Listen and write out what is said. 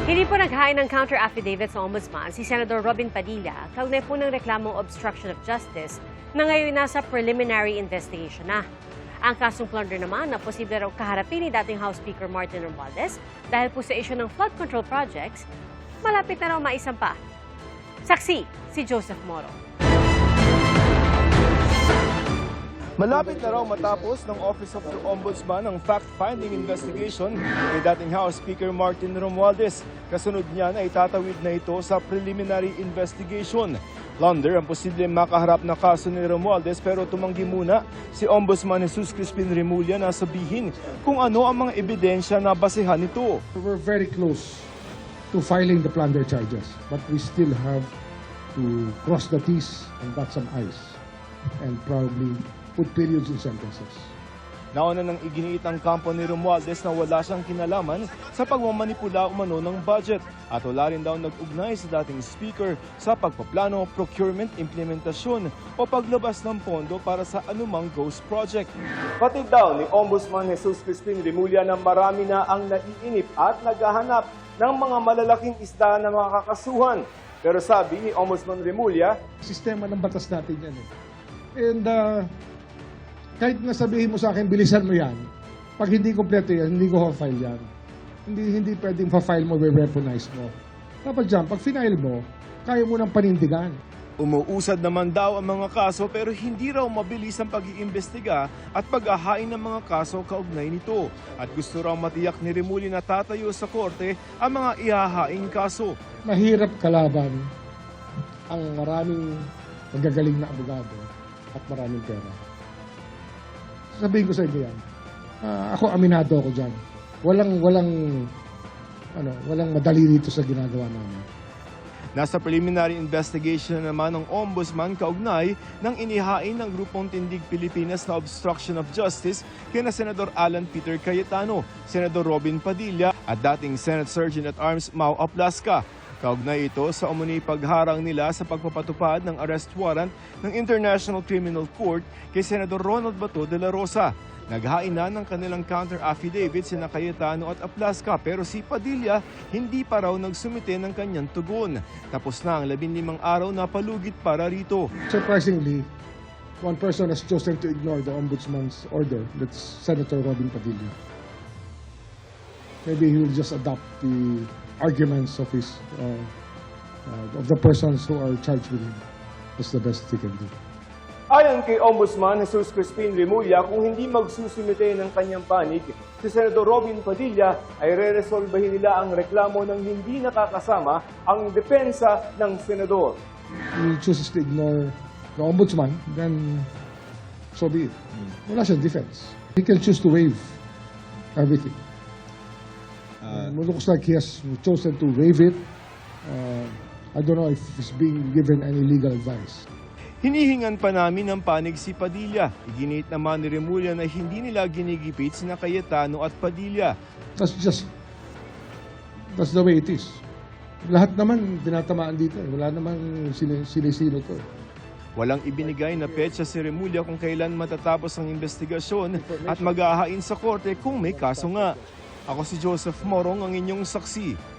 Hindi po naghain ng counter-affidavit sa Ombudsman si Senador Robin Padilla kaugnay po ng reklamong obstruction of justice na ngayon nasa preliminary investigation na. Ang kasong plunder naman na posible raw kaharapin ni dating House Speaker Martin Romualdez dahil po sa issue ng flood control projects, malapit na raw maisampa. Saksi, si Joseph Moro. Malapit na raw matapos ng Office of the Ombudsman ang fact-finding investigation kay dating House Speaker Martin Romualdez. Kasunod niya na itatawid na ito sa preliminary investigation. Plunder ang posible makaharap na kaso ni Romualdez pero tumanggi muna si Ombudsman Jesus Crispin Remulla na sabihin kung ano ang mga ebidensya na basehan nito. We're very close to filing the plunder charges, but we still have to cross the T's and dot some I's and probably put periods in sentences. Nauna nang iginiit ang kampo ni Romualdez na wala siyang kinalaman sa pagmamanipula umano ng budget at wala rin daw nag-ugnay sa dating speaker sa pagpaplano, procurement, implementasyon o paglabas ng pondo para sa anumang ghost project. Pati daw ni Ombudsman Jesus Crispin Remulla na marami na ang naiinip at naghahanap ng mga malalaking isda na makakasuhan. Pero sabi ni Ombudsman Remulla, Sistema ng batas natin yan eh. And kahit na sabihin mo sa akin, bilisan mo yan, pag hindi kompleto yan, hindi ko file yan. Hindi pwedeng pa-file mo, weaponize mo. Dapat dyan, pag final mo, kaya mo nang panindigan. umuusad naman daw ang mga kaso pero hindi raw mabilis ang pag-iimbestiga at pag-ahain ng mga kaso kaugnay nito. At gusto raw matiyak ni Remulla na tatayo sa korte ang mga ihahaing kaso. Mahirap kalaban ang maraming magagaling na abogado at maraming pera. Sabihin ko sa inyo yan. Ako, aminado ako dyan. Walang madali dito sa ginagawa namin. Nasa preliminary investigation naman ng Ombudsman kaugnay ng inihain ng Grupong Tindig Pilipinas na obstruction of justice kina Senador Alan Peter Cayetano, Senador Robin Padilla at dating Senate Sergeant at Arms Mau Aplasca. Kaugnay ito sa umano'y pagharang nila sa pagpapatupad ng arrest warrant ng International Criminal Court kay Senador Ronald Bato de la Rosa. Naghain na ng kanilang counter-affidavit sina Cayetano at Aplasca pero si Padilla hindi pa raw nagsumite ng kanyang tugon. Tapos na ang 15 araw na palugit para rito. Surprisingly, one person has chosen to ignore the Ombudsman's order. That's Senator Robin Padilla. Maybe he will just adopt the arguments of the persons who are charged with him. That's the best he can do. Ayon kay Ombudsman Jesus Crispin Remulla, kung hindi magsusumite ng kanyang panig, si Senador Robin Padilla ay re-resolbahin nila ang reklamo ng hindi nakakasama ang depensa ng senador. He chooses to ignore the Ombudsman, then so be it. Wala siyang defense. He can choose to waive everything. It looks like he has chosen to waive it. I don't know if he's being given any legal advice. Hinihingan pa namin ng panig si Padilla. Iginit naman ni Remulla na hindi nila ginigipit sina Cayetano at Padilla. That's the way it is. Lahat naman tinatamaan dito. Wala namang sinisino to. Walang ibinigay na petsa si Remulla kung kailan matatapos ang investigasyon at mag-aahain sa korte kung may kaso nga. Ako si Joseph Morong, ang inyong saksi.